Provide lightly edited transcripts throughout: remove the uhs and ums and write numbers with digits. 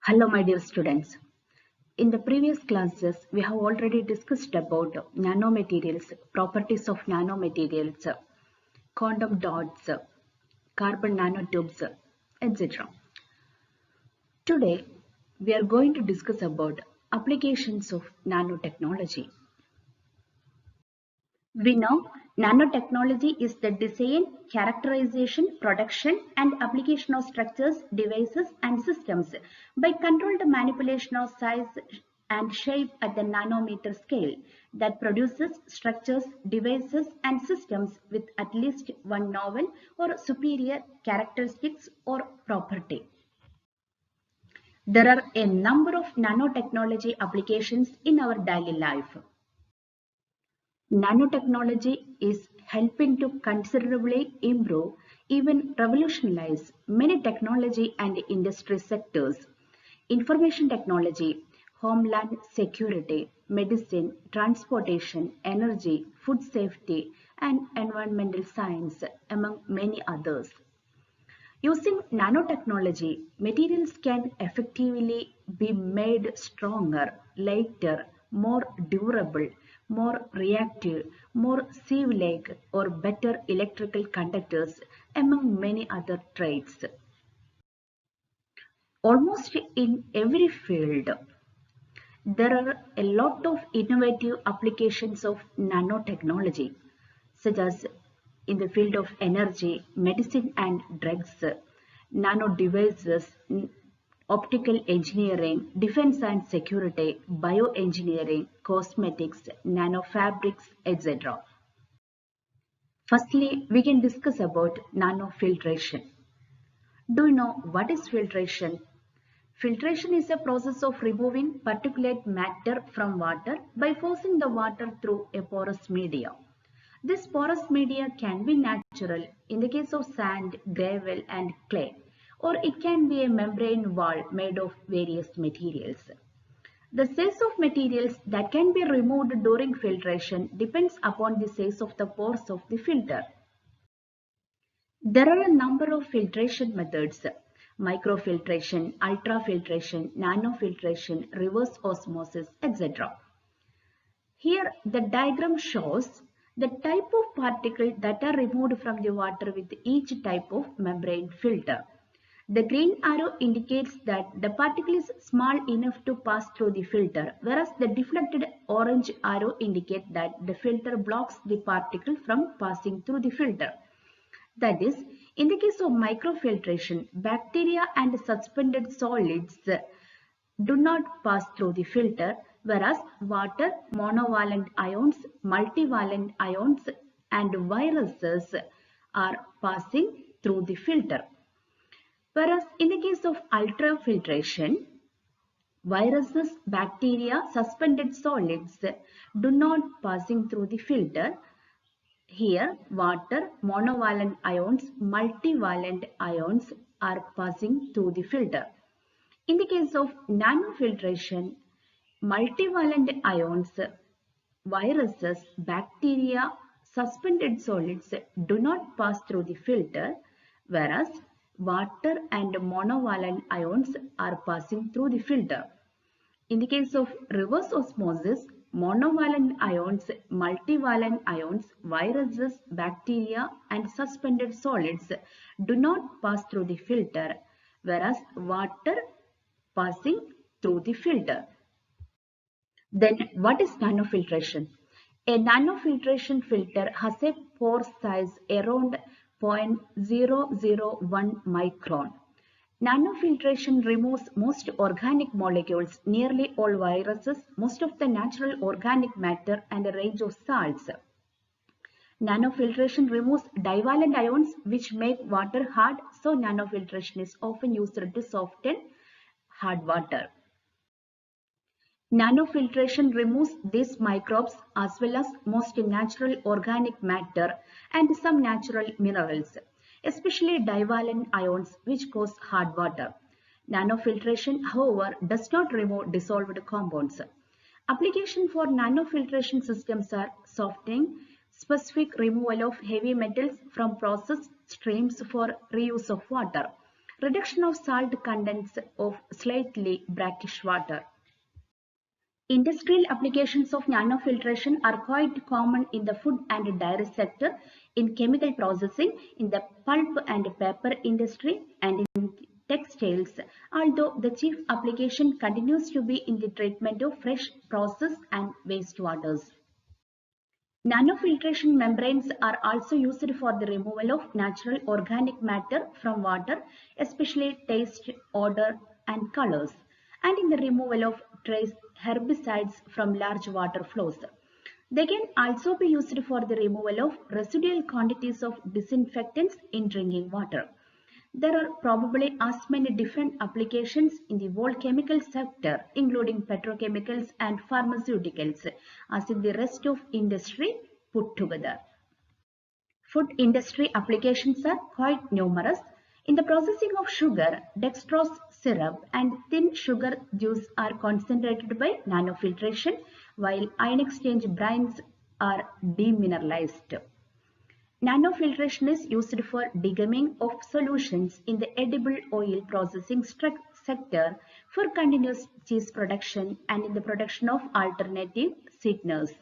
Hello, my dear students. In the previous classes, we have already discussed about nanomaterials, properties of nanomaterials, quantum dots, carbon nanotubes, etc. Today, we are going to discuss about applications of nanotechnology. We know nanotechnology is the design, characterization, production, and application of structures, devices, and systems by controlled manipulation of size and shape at the nanometer scale that produces structures, devices, and systems with at least one novel or superior characteristics or property. There are a number of nanotechnology applications in our daily life. Nanotechnology is helping to considerably improve, even revolutionize many technology and industry sectors. Information technology, homeland security, medicine, transportation, energy, food safety, and environmental science, among many others. Using nanotechnology, materials can effectively be made stronger, lighter, more durable, more reactive, more sieve-like, or better electrical conductors, among many other traits. Almost in every field, there are a lot of innovative applications of nanotechnology, such as in the field of energy, medicine and drugs, nano devices, optical engineering, defense and security, bioengineering, cosmetics, nanofabrics, etc. Firstly, we can discuss about nanofiltration. Do you know what is filtration? Filtration is a process of removing particulate matter from water by forcing the water through a porous media. This porous media can be natural in the case of sand, gravel and clay, or it can be a membrane wall made of various materials. The size of materials that can be removed during filtration depends upon the size of the pores of the filter. There are a number of filtration methods: microfiltration, ultrafiltration, nanofiltration, reverse osmosis, etc. Here the diagram shows the type of particles that are removed from the water with each type of membrane filter. The green arrow indicates that the particle is small enough to pass through the filter, whereas the deflected orange arrow indicates that the filter blocks the particle from passing through the filter. That is, in the case of microfiltration, bacteria and suspended solids do not pass through the filter, whereas water, monovalent ions, multivalent ions, and viruses are passing through the filter. Whereas in the case of ultrafiltration, viruses, bacteria, suspended solids do not passing through the filter. Here, water, monovalent ions, multivalent ions are passing through the filter. In the case of nanofiltration, multivalent ions, viruses, bacteria, suspended solids do not pass through the filter, whereas water and monovalent ions are passing through the filter. In the case of reverse osmosis, monovalent ions, multivalent ions, viruses, bacteria, and suspended solids do not pass through the filter, whereas water passing through the filter. Then what is nanofiltration? A nanofiltration filter has a pore size around 0.001 micron. Nanofiltration removes most organic molecules, nearly all viruses, most of the natural organic matter, and a range of salts. Nanofiltration removes divalent ions which make water hard, so nanofiltration is often used to soften hard water. Nanofiltration removes these microbes as well as most natural organic matter and some natural minerals, especially divalent ions which cause hard water. Nanofiltration, however, does not remove dissolved compounds. Application for nanofiltration systems are softening, specific removal of heavy metals from process streams for reuse of water, reduction of salt contents of slightly brackish water. Industrial applications of nanofiltration are quite common in the food and dairy sector, in chemical processing, in the pulp and paper industry, and in textiles, although the chief application continues to be in the treatment of fresh, processed and wastewaters. Nanofiltration membranes are also used for the removal of natural organic matter from water, especially taste, odor, and colors, and in the removal of trace herbicides from large water flows. They can also be used for the removal of residual quantities of disinfectants in drinking water. There are probably as many different applications in the whole chemical sector, including petrochemicals and pharmaceuticals, as in the rest of industry put together. Food industry applications are quite numerous. In the processing of sugar, dextrose syrup and thin sugar juice are concentrated by nanofiltration, while ion exchange brines are demineralized. Nanofiltration is used for degumming of solutions in the edible oil processing sector, for continuous cheese production, and in the production of alternative sweeteners.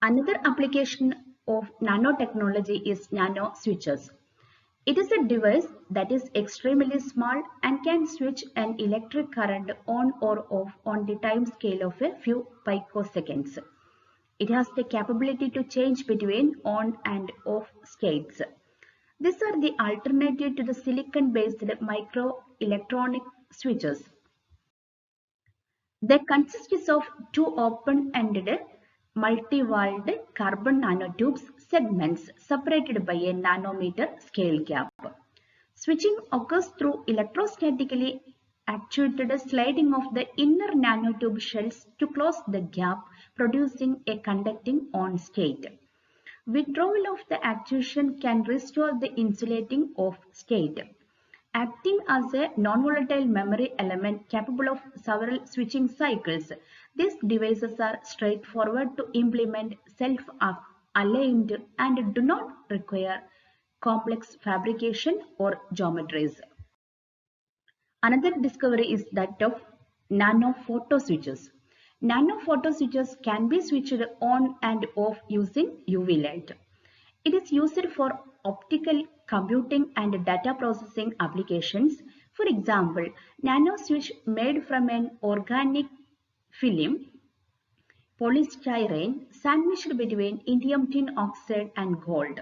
Another application of nanotechnology is nano switches. It is a device that is extremely small and can switch an electric current on or off on the time scale of a few picoseconds. It has the capability to change between on and off states. These are the alternative to the silicon-based microelectronic switches. They consist of two open-ended multi-walled carbon nanotubes segments separated by a nanometer scale gap. Switching occurs through electrostatically actuated sliding of the inner nanotube shells to close the gap, producing a conducting on state. Withdrawal of the actuation can restore the insulating off state. Acting as a non-volatile memory element capable of several switching cycles, these devices are straightforward to implement, self-aligned, and do not require complex fabrication or geometries. Another discovery is that of nanophoto switches. Nanophoto switches can be switched on and off using UV light. It is used for optical computing and data processing applications. For example, nano switch made from an organic film polystyrene sandwiched between indium tin oxide and gold.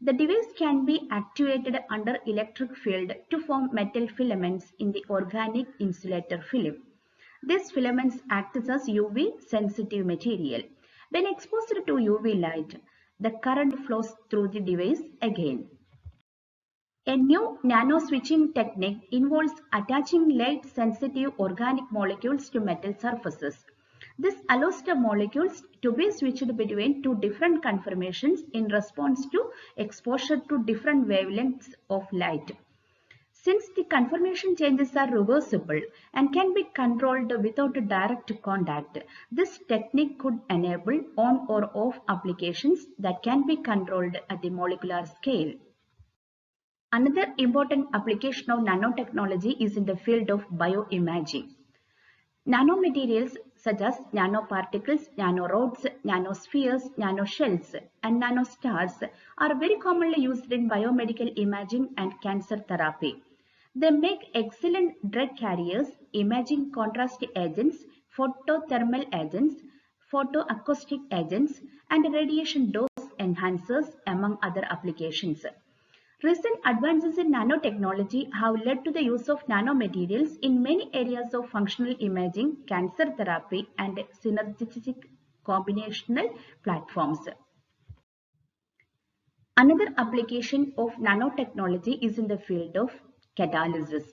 The device can be actuated under electric field to form metal filaments in the organic insulator film. These filaments act as UV sensitive material. When exposed to UV light, the current flows through the device again. A new nano switching technique involves attaching light sensitive organic molecules to metal surfaces. This allows the molecules to be switched between two different conformations in response to exposure to different wavelengths of light. Since the conformation changes are reversible and can be controlled without direct contact, this technique could enable on or off applications that can be controlled at the molecular scale. Another important application of nanotechnology is in the field of bioimaging. Nanomaterials such as nanoparticles, nanorods, nanospheres, nanoshells, and nanostars are very commonly used in biomedical imaging and cancer therapy. They make excellent drug carriers, imaging contrast agents, photothermal agents, photoacoustic agents, and radiation dose enhancers, among other applications. Recent advances in nanotechnology have led to the use of nanomaterials in many areas of functional imaging, cancer therapy, and synergistic combinational platforms. Another application of nanotechnology is in the field of catalysis.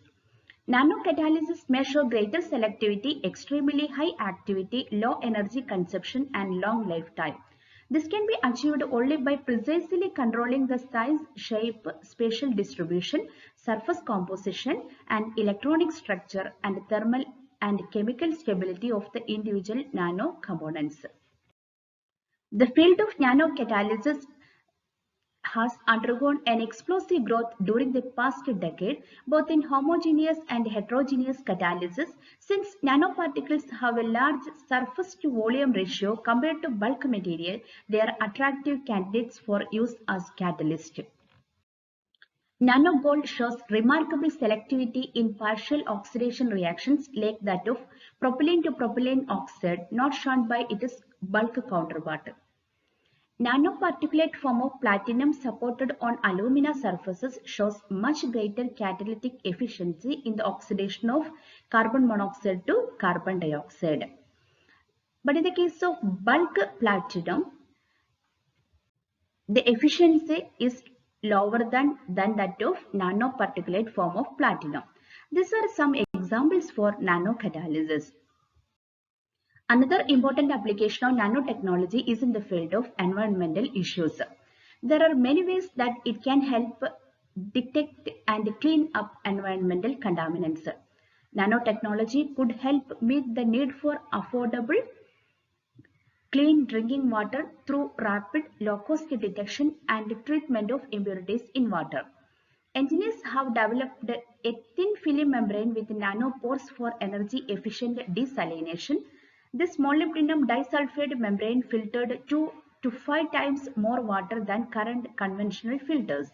Nanocatalysis may show greater selectivity, extremely high activity, low energy consumption, and long lifetime. This can be achieved only by precisely controlling the size, shape, spatial distribution, surface composition, and electronic structure and thermal and chemical stability of the individual nanocomponents. The field of nanocatalysis has undergone an explosive growth during the past decade, both in homogeneous and heterogeneous catalysis. Since nanoparticles have a large surface to volume ratio compared to bulk material, they are attractive candidates for use as catalyst. Nanogold shows remarkable selectivity in partial oxidation reactions like that of propylene to propylene oxide, not shown by its bulk counterpart. Nanoparticulate form of platinum supported on alumina surfaces shows much greater catalytic efficiency in the oxidation of carbon monoxide to carbon dioxide. But in the case of bulk platinum, the efficiency is lower than that of nanoparticulate form of platinum. These are some examples for nanocatalysis. Another important application of nanotechnology is in the field of environmental issues. There are many ways that it can help detect and clean up environmental contaminants. Nanotechnology could help meet the need for affordable, clean drinking water through rapid, low-cost detection and treatment of impurities in water. Engineers have developed a thin film membrane with nanopores for energy-efficient desalination. This molybdenum disulfide membrane filtered 2 to 5 times more water than current conventional filters.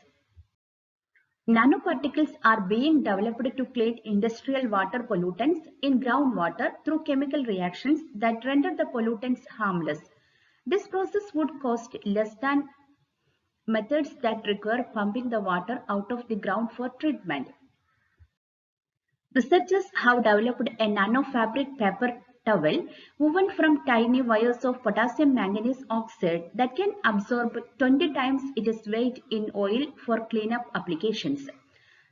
Nanoparticles are being developed to clean industrial water pollutants in groundwater through chemical reactions that render the pollutants harmless. This process would cost less than methods that require pumping the water out of the ground for treatment. Researchers have developed a nanofabric paper towel woven from tiny wires of potassium manganese oxide that can absorb 20 times its weight in oil for cleanup applications.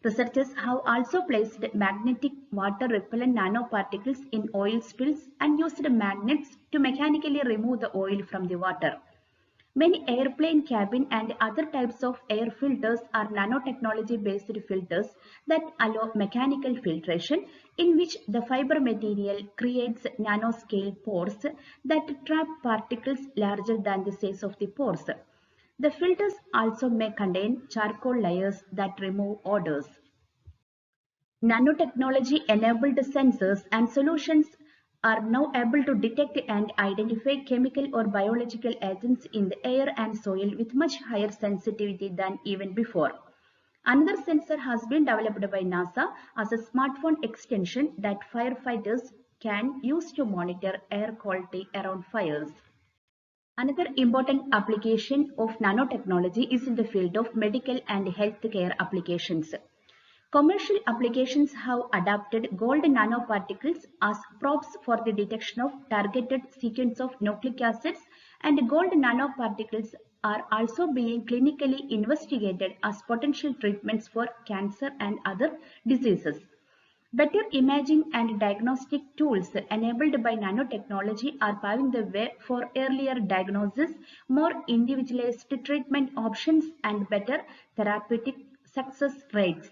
Researchers have also placed magnetic water repellent nanoparticles in oil spills and used magnets to mechanically remove the oil from the water. Many airplane cabin and other types of air filters are nanotechnology-based filters that allow mechanical filtration, in which the fiber material creates nanoscale pores that trap particles larger than the size of the pores. The filters also may contain charcoal layers that remove odors. Nanotechnology-enabled sensors and solutions are now able to detect and identify chemical or biological agents in the air and soil with much higher sensitivity than even before. Another sensor has been developed by NASA as a smartphone extension that firefighters can use to monitor air quality around fires. Another important application of nanotechnology is in the field of medical and healthcare applications. Commercial applications have adapted gold nanoparticles as probes for the detection of targeted sequence of nucleic acids, and gold nanoparticles are also being clinically investigated as potential treatments for cancer and other diseases. Better imaging and diagnostic tools enabled by nanotechnology are paving the way for earlier diagnosis, more individualized treatment options, and better therapeutic success rates.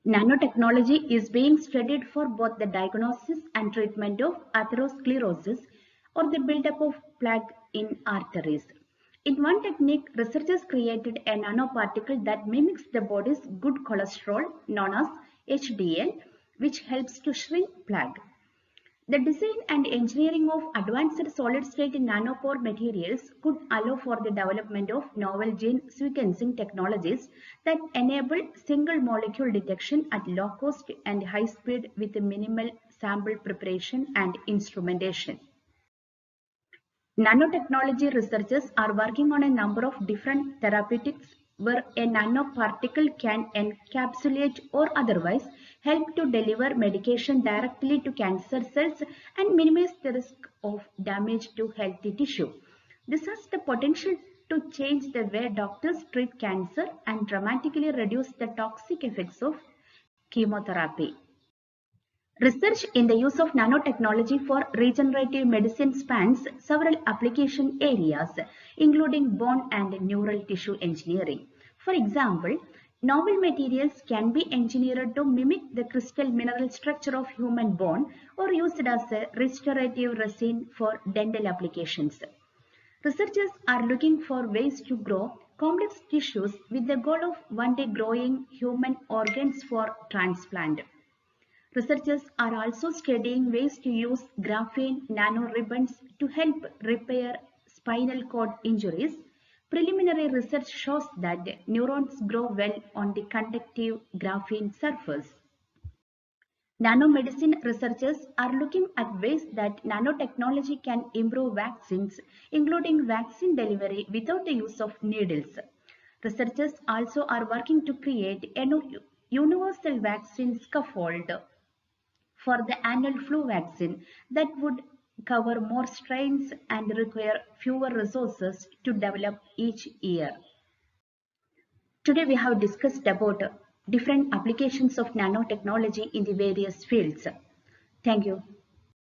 Nanotechnology is being studied for both the diagnosis and treatment of atherosclerosis, or the buildup of plaque in arteries. In one technique, researchers created a nanoparticle that mimics the body's good cholesterol, known as HDL, which helps to shrink plaque. The design and engineering of advanced solid-state nanopore materials could allow for the development of novel gene sequencing technologies that enable single molecule detection at low cost and high speed with minimal sample preparation and instrumentation. Nanotechnology researchers are working on a number of different therapeutics where a nanoparticle can encapsulate or otherwise help to deliver medication directly to cancer cells and minimize the risk of damage to healthy tissue. This has the potential to change the way doctors treat cancer and dramatically reduce the toxic effects of chemotherapy. Research in the use of nanotechnology for regenerative medicine spans several application areas, including bone and neural tissue engineering. For example, novel materials can be engineered to mimic the crystal mineral structure of human bone or used as a restorative resin for dental applications. Researchers are looking for ways to grow complex tissues with the goal of one day growing human organs for transplant. Researchers are also studying ways to use graphene nanoribbons to help repair spinal cord injuries. Preliminary research shows that neurons grow well on the conductive graphene surface. Nanomedicine researchers are looking at ways that nanotechnology can improve vaccines, including vaccine delivery without the use of needles. Researchers also are working to create a universal vaccine scaffold for the annual flu vaccine that would cover more strains and require fewer resources to develop each year. Today we have discussed about different applications of nanotechnology in the various fields. Thank you.